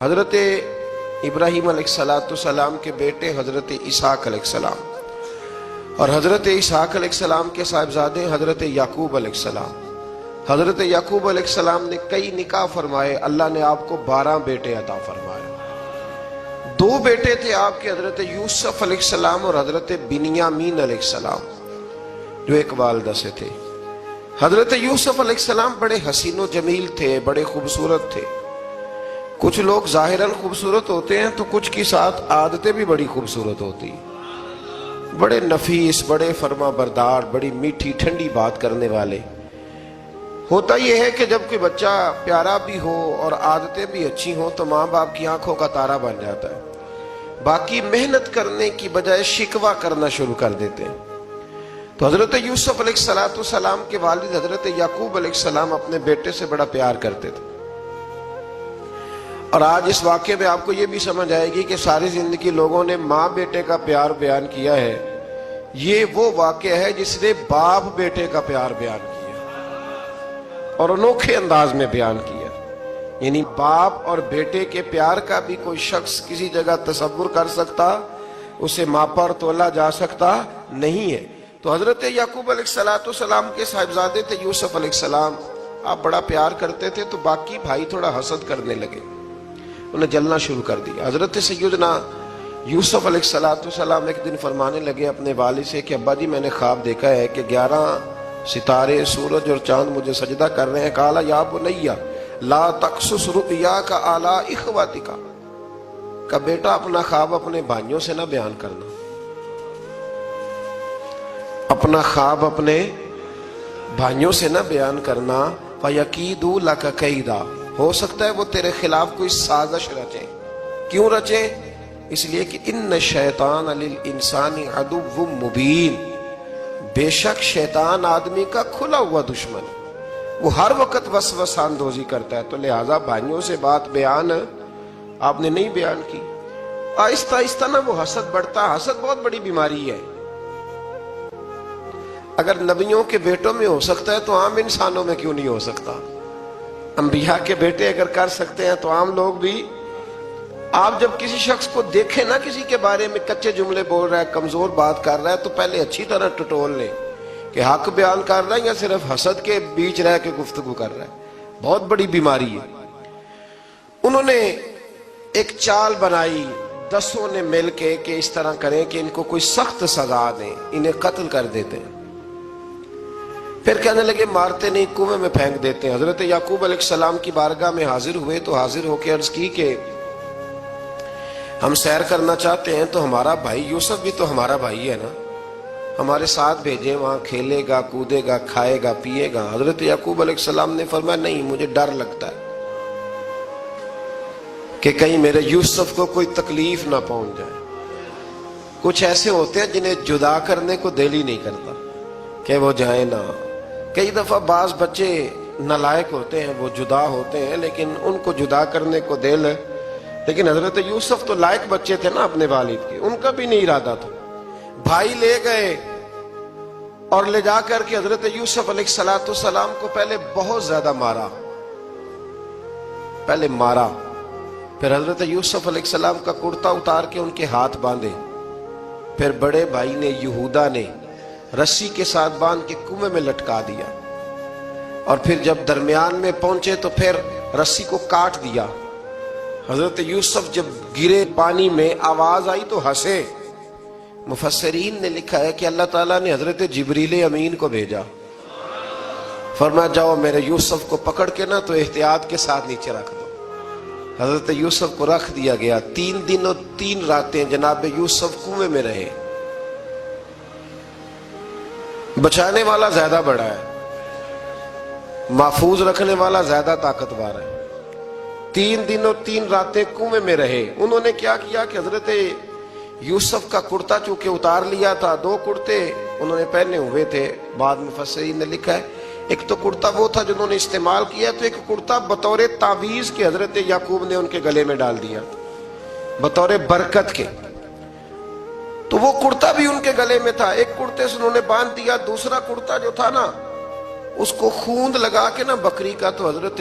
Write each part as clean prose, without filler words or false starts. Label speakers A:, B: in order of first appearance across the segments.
A: حضرت ابراہیم علیہ السلام کے بیٹے حضرت اسحاق علیہ السلام اور حضرت اسحاق علیہ السلام کے صاحبزادے حضرت یعقوب علیہ السلام. حضرت یعقوب علیہ السلام نے کئی نکاح فرمائے. اللہ نے آپ کو 12 بیٹے عطا فرمائے. 2 بیٹے تھے آپ کے، حضرت یوسف علیہ السلام اور حضرت بنیامین علیہ السلام، جو ایک والدہ سے تھے. حضرت یوسف علیہ السلام بڑے حسین و جمیل تھے، بڑے خوبصورت تھے. کچھ لوگ ظاہراً خوبصورت ہوتے ہیں تو کچھ کی ساتھ عادتیں بھی بڑی خوبصورت ہوتی ہیں. بڑے نفیس، بڑے فرما بردار، بڑی میٹھی ٹھنڈی بات کرنے والے. ہوتا یہ ہے کہ جب کوئی بچہ پیارا بھی ہو اور عادتیں بھی اچھی ہوں تو ماں باپ کی آنکھوں کا تارا بن جاتا ہے. باقی محنت کرنے کی بجائے شکوہ کرنا شروع کر دیتے ہیں. تو حضرت یوسف علیہ السلام کے والد حضرت یعقوب علیہ السلام اپنے بیٹے سے بڑا پیار کرتے تھے. اور آج اس واقعے میں آپ کو یہ بھی سمجھ آئے گی کہ ساری زندگی لوگوں نے ماں بیٹے کا پیار بیان کیا ہے. یہ وہ واقعہ ہے جس نے باپ بیٹے کا پیار بیان کیا اور انوکھے انداز میں بیان کیا. یعنی باپ اور بیٹے کے پیار کا بھی کوئی شخص کسی جگہ تصور کر سکتا، اسے ماپا اور تولا جا سکتا نہیں ہے. تو حضرت یعقوب علیہ السلام کے صاحبزادے تھے یوسف علیہ السلام. آپ بڑا پیار کرتے تھے تو باقی بھائی تھوڑا حسد کرنے لگے، انہیں جلنا شروع کر دیا. حضرت سیدنا یوسف علیہ السلام ایک دن فرمانے لگے اپنے والد سے کہ ابا جی میں نے خواب دیکھا ہے کہ 11 ستارے، سورج اور چاند مجھے سجدہ کر رہے ہیں. قال یا بنی لا تقصص رؤیاک علی اخواتک، کہ بیٹا اپنا خواب اپنے بھائیوں سے نہ بیان کرنا، اپنا خواب اپنے بھائیوں سے نہ بیان کرنا. فَيَكِيدُوا لَكَ كَيْدًا، ہو سکتا ہے وہ تیرے خلاف کوئی سازش رچیں. کیوں رچیں؟ اس لیے کہ ان الشیطان للانسان عدو مبین، بے شک شیطان آدمی کا کھلا ہوا دشمن، وہ ہر وقت وسوسہ اندوزی کرتا ہے. تو لہٰذا بھائیوں سے بات بیان آپ نے نہیں بیان کی. آہستہ آہستہ نا وہ حسد بڑھتا. حسد بہت بڑی بیماری ہے. اگر نبیوں کے بیٹوں میں ہو سکتا ہے تو عام انسانوں میں کیوں نہیں ہو سکتا؟ انبیاء کے بیٹے اگر کر سکتے ہیں تو عام لوگ بھی. آپ جب کسی شخص کو دیکھیں نا کسی کے بارے میں کچے جملے بول رہا ہے، کمزور بات کر رہا ہے، تو پہلے اچھی طرح ٹٹول لیں کہ حق بیان کر رہا ہے یا صرف حسد کے بیچ رہ کے گفتگو کر رہا ہے. بہت بڑی بیماری ہے. انہوں نے ایک چال بنائی 10 نے مل کے کہ اس طرح کریں کہ ان کو کوئی سخت سزا دیں، انہیں قتل کر دیتے ہیں. پھر کہنے لگے مارتے نہیں، کنویں میں پھینک دیتے ہیں. حضرت یعقوب علیہ السلام کی بارگاہ میں حاضر ہوئے تو حاضر ہو کے عرض کی کہ ہم سیر کرنا چاہتے ہیں تو ہمارا بھائی یوسف بھی تو ہمارا بھائی ہے نا، ہمارے ساتھ بھیجیں، وہاں کھیلے گا، کودے گا، کھائے گا، پیے گا. حضرت یعقوب علیہ السلام نے فرمایا نہیں، مجھے ڈر لگتا ہے کہ کہیں میرے یوسف کو کوئی تکلیف نہ پہنچ جائے. کچھ ایسے ہوتے ہیں جنہیں جدا کرنے کو دل ہی نہیں کرتا کہ وہ جائیں نہ. کئی دفعہ بعض بچے نالائق ہوتے ہیں، وہ جدا ہوتے ہیں لیکن ان کو جدا کرنے کو دل، لیکن حضرت یوسف تو لائق بچے تھے نا اپنے والد کے، ان کا بھی نہیں ارادہ تھا. بھائی لے گئے اور لے جا کر کے حضرت یوسف علیہ السلام کو پہلے بہت زیادہ مارا. پھر حضرت یوسف علیہ السلام کا کرتا اتار کے ان کے ہاتھ باندھے. پھر بڑے بھائی نے یہودا نے رسی کے ساتھ باندھ کے کنویں میں لٹکا دیا. اور پھر جب درمیان میں پہنچے تو پھر رسی کو کاٹ دیا. حضرت یوسف جب گرے پانی میں آواز آئی تو ہنسے. مفسرین نے لکھا ہے کہ اللہ تعالیٰ نے حضرت جبریل امین کو بھیجا، فرمایا جاؤ میرے یوسف کو پکڑ کے نا تو احتیاط کے ساتھ نیچے رکھ دو. حضرت یوسف کو رکھ دیا گیا. 3 دن اور 3 راتیں جناب یوسف کنویں میں رہے. بچانے والا زیادہ بڑا ہے، محفوظ رکھنے والا زیادہ طاقتور ہے. 3 دن اور 3 راتیں کنویں میں رہے. انہوں نے کیا کیا کہ حضرت یوسف کا کرتا چونکہ اتار لیا تھا، 2 کرتے انہوں نے پہنے ہوئے تھے. بعد مفسرین نے لکھا ہے ایک تو کرتا وہ تھا جنہوں نے استعمال کیا، تو ایک کرتا بطور تعویذ کے حضرت یعقوب نے ان کے گلے میں ڈال دیا بطور برکت کے. تو وہ کرتا بھی ان کے گلے میں تھا. ایک کرتے سے انہوں نے باندھ دیا. دوسرا کرتا جو تھا نا اس کو خوند لگا کے نا بکری کا، تو حضرت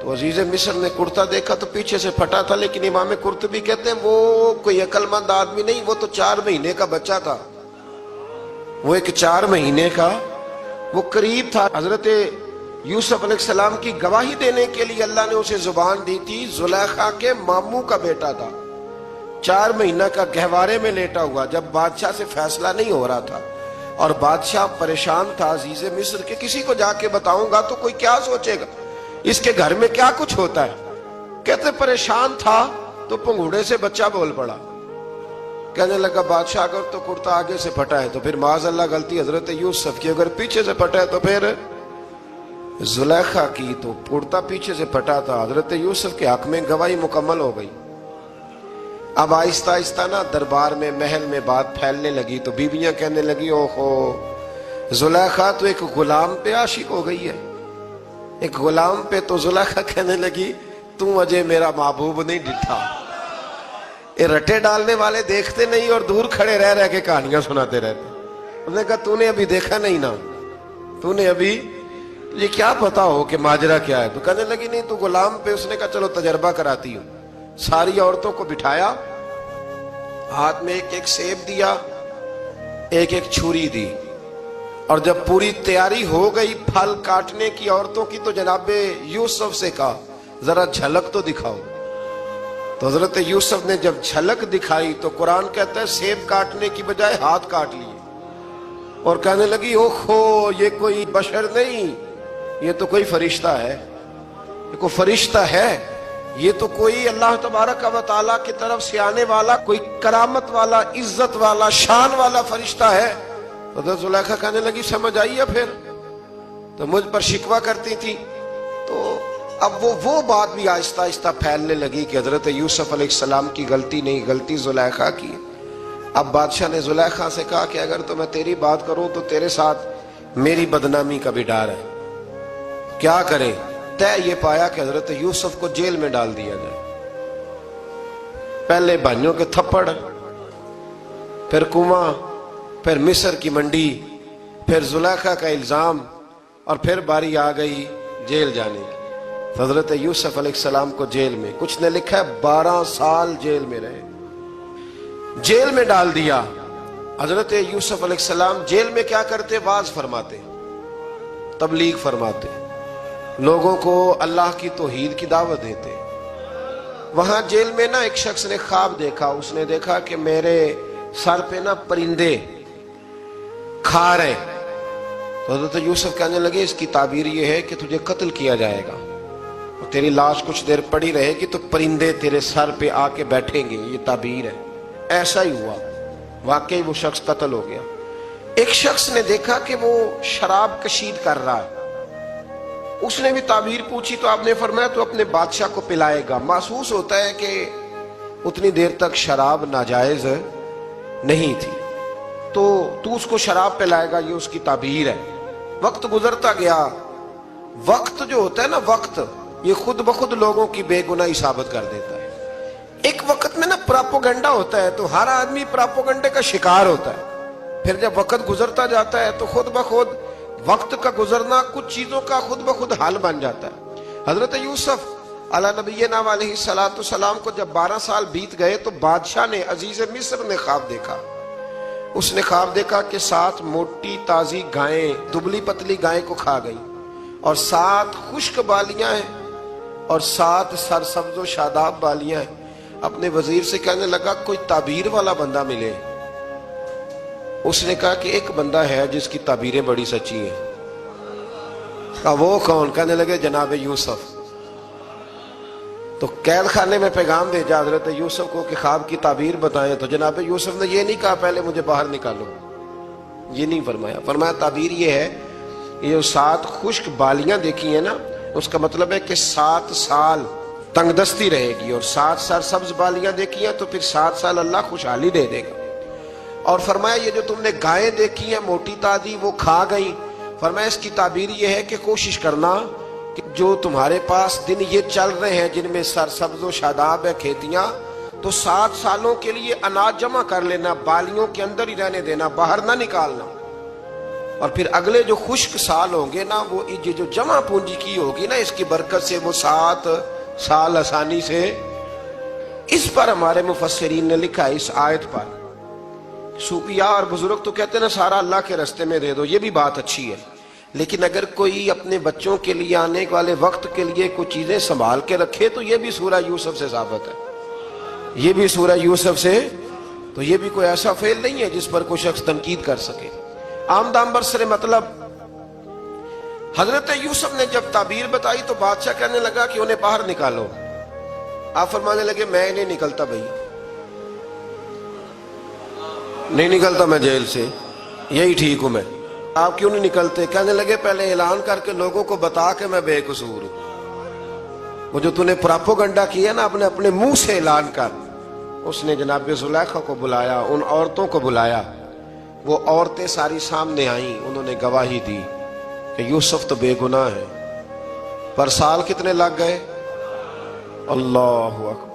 A: تو عزیز مصر نے کرتا دیکھا تو پیچھے سے پھٹا تھا، لیکن امام قرطبی کہتے ہیں وہ کوئی عقل مند آدمی نہیں، وہ تو 4 مہینے کا بچہ تھا، وہ ایک 4 مہینے کا وہ قریب تھا۔ حضرت یوسف علیہ السلام کی گواہی دینے کے لیے اللہ نے اسے زبان دی تھی، زلیخا کے ماموں کا بیٹا تھا، 4 مہینہ کا گہوارے میں لیٹا ہوا، جب بادشاہ سے فیصلہ نہیں ہو رہا تھا اور بادشاہ پریشان تھا عزیز مصر کہ کسی کو جا کے بتاؤں گا تو کوئی کیا سوچے گا، اس کے گھر میں کیا کچھ ہوتا ہے۔ کہتے پریشان تھا تو پنگوڑے سے بچہ بول پڑا، کہنے لگا بادشاہ اگر تو کرتا آگے سے پھٹا ہے تو پھر معاذ اللہ غلطی حضرت یوسف کی، اگر پیچھے سے پھٹا ہے تو پھر زلیخا کی، تو کرتا پیچھے سے پھٹا تھا۔ حضرت یوسف کے حق میں گواہی مکمل ہو گئی۔ اب آہستہ آہستہ نا دربار میں محل میں بات پھیلنے لگی، تو بیویاں کہنے لگی اوہو زلیخا تو ایک غلام پہ عاشق ہو گئی ہے، ایک غلام پہ۔ تو زلیخا کہنے لگی تم اجے میرا محبوب نہیں ڈٹھا۔ یہ رٹے ڈالنے والے دیکھتے نہیں اور دور کھڑے رہ رہ کے کہانیاں سناتے رہتے۔ انہوں نے کہا تو نے ابھی دیکھا نہیں نا، تو نے ابھی یہ کیا پتا ہو کہ ماجرا کیا ہے۔ تو کہنے لگی نہیں تو غلام پہ۔ اس نے کہا چلو تجربہ کراتی ہوں۔ ساری عورتوں کو بٹھایا، ہاتھ میں ایک ایک سیب دیا، ایک ایک چھری دی، اور جب پوری تیاری ہو گئی پھل کاٹنے کی عورتوں کی تو جناب یوسف سے کہا ذرا جھلک تو دکھاؤ۔ تو حضرت یوسف نے جب جھلک دکھائی تو قرآن کہتا ہے سیب کاٹنے کی بجائے ہاتھ کاٹ لیے، اور کہنے لگی اوہو یہ کوئی بشر نہیں، یہ تو کوئی فرشتہ ہے، یہ کوئی فرشتہ ہے، یہ تو کوئی اللہ تبارک و تعالیٰ کی طرف سے آنے والا کوئی کرامت والا عزت والا شان والا فرشتہ ہے۔ حضرت زلیخا کہنے لگی سمجھ آئی ہے پھر تو مجھ پر شکوہ کرتی تھی۔ تو اب وہ بات بھی آہستہ آہستہ پھیلنے لگی کہ حضرت یوسف علیہ السلام کی غلطی نہیں، غلطی زلیخا کی۔ اب بادشاہ نے زلیخا سے کہا کہ اگر تو میں تیری بات کروں تو تیرے ساتھ میری بدنامی کا بھی ڈر ہے، کیا کریں؟ طے یہ پایا کہ حضرت یوسف کو جیل میں ڈال دیا جائے۔ پہلے بھائیوں کے تھپڑ، پھر کنواں، پھر مصر کی منڈی، پھر زلیخا کا الزام، اور پھر باری آ گئی جیل جانے کی۔ تو حضرت یوسف علیہ السلام کو جیل میں، کچھ نے لکھا ہے 12 سال جیل میں رہے، جیل میں ڈال دیا۔ حضرت یوسف علیہ السلام جیل میں کیا کرتے؟ واعظ فرماتے، تبلیغ فرماتے، لوگوں کو اللہ کی توحید کی دعوت دیتے۔ وہاں جیل میں نا ایک شخص نے خواب دیکھا، اس نے دیکھا کہ میرے سر پہ نا پرندے کھا رہے۔ تو حضرت یوسف کہنے لگے اس کی تعبیر یہ ہے کہ تجھے قتل کیا جائے گا، اور تیری لاش کچھ دیر پڑی رہے گی تو پرندے تیرے سر پہ آ کے بیٹھیں گے، یہ تعبیر ہے۔ ایسا ہی ہوا، واقعی وہ شخص قتل ہو گیا۔ ایک شخص نے دیکھا کہ وہ شراب کشید کر رہا ہے، اس نے بھی تعبیر پوچھی تو آپ نے فرمایا تو اپنے بادشاہ کو پلائے گا۔ محسوس ہوتا ہے کہ اتنی دیر تک شراب ناجائز نہیں تھی، تو اس کو شراب پلائے گا، یہ اس کی تعبیر ہے۔ وقت گزرتا گیا، وقت جو ہوتا ہے نا، وقت یہ خود بخود لوگوں کی بے گناہی ثابت کر دیتا ہے۔ ایک وقت میں نا پراپوگنڈا ہوتا ہے تو ہر آدمی پراپوگنڈے کا شکار ہوتا ہے، پھر جب وقت گزرتا جاتا ہے تو خود بخود وقت کا گزرنا کچھ چیزوں کا خود بخود حل بن جاتا ہے۔ حضرت یوسف علیہ نبینا علیہ السلام کو جب 12 سال بیت گئے تو بادشاہ نے، عزیز مصر نے خواب دیکھا۔ اس نے خواب دیکھا کہ 7 موٹی تازی گائیں دبلی پتلی گائیں کو کھا گئی، اور 7 خشک بالیاں ہیں اور 7 سرسبز و شاداب بالیاں ہیں۔ اپنے وزیر سے کہنے لگا کوئی تعبیر والا بندہ ملے۔ اس نے کہا کہ ایک بندہ ہے جس کی تعبیریں بڑی سچی ہیں۔ کہا وہ کون؟ کہنے لگے جناب یوسف۔ تو قید خانے میں پیغام بھیجا حضرت یوسف کو کہ خواب کی تعبیر بتائیں، تو جناب یوسف نے یہ نہیں کہا پہلے مجھے باہر نکالو، یہ نہیں فرمایا۔ فرمایا تعبیر یہ ہے، یہ جو 7 خشک بالیاں دیکھی ہیں نا، اس کا مطلب ہے کہ 7 سال تنگ دستی رہے گی، اور 7 سرسبز بالیاں دیکھی ہیں تو پھر 7 سال اللہ خوشحالی دے دے گا۔ اور فرمایا یہ جو تم نے گائیں دیکھی ہیں موٹی تازی وہ کھا گئی، فرمایا اس کی تعبیر یہ ہے کہ کوشش کرنا کہ جو تمہارے پاس دن یہ چل رہے ہیں جن میں سرسبز و شاداب ہے کھیتیاں، تو 7 سالوں کے لیے اناج جمع کر لینا، بالیوں کے اندر ہی رہنے دینا، باہر نہ نکالنا۔ اور پھر اگلے جو خشک سال ہوں گے نا، وہ یہ جو جمع پونجی کی ہوگی نا، اس کی برکت سے وہ 7 سال آسانی سے. اس پر ہمارے مفسرین نے لکھا ہے، اس آیت پر. صوفیاء اور بزرگ تو کہتے ہیں نا سارا اللہ کے راستے میں دے دو، یہ بھی بات اچھی ہے، لیکن اگر کوئی اپنے بچوں کے لیے آنے والے وقت کے لیے کچھ چیزیں سنبھال کے رکھے تو یہ بھی سورہ یوسف سے ثابت ہے. یہ بھی سورہ یوسف سے، تو یہ بھی کوئی ایسا فعل نہیں ہے جس پر کوئی شخص تنقید کر سکے. آمدام برسر مطلب حضرت یوسف نے جب تعبیر بتائی تو بادشاہ کہنے لگا کہ انہیں باہر نکالو. آپ فرمانے لگے میں نہیں نکلتا بھائی، نہیں نکلتا میں جیل سے، یہی ٹھیک ہوں میں. آپ کیوں نہیں نکلتے؟ کہنے لگے پہلے اعلان کر کے لوگوں کو بتا کہ میں بے قصور ہوں. وہ جو نے پراپوگنڈا کیا نا اپنے منہ سے اعلان کر. اس نے جناب زلیخا کو بلایا، ان عورتوں کو بلایا، وہ عورتیں ساری سامنے آئیں، انہوں نے گواہی دی کہ یوسف تو بے گناہ ہے. پر سال کتنے لگ گئے؟ اللہ اکبر.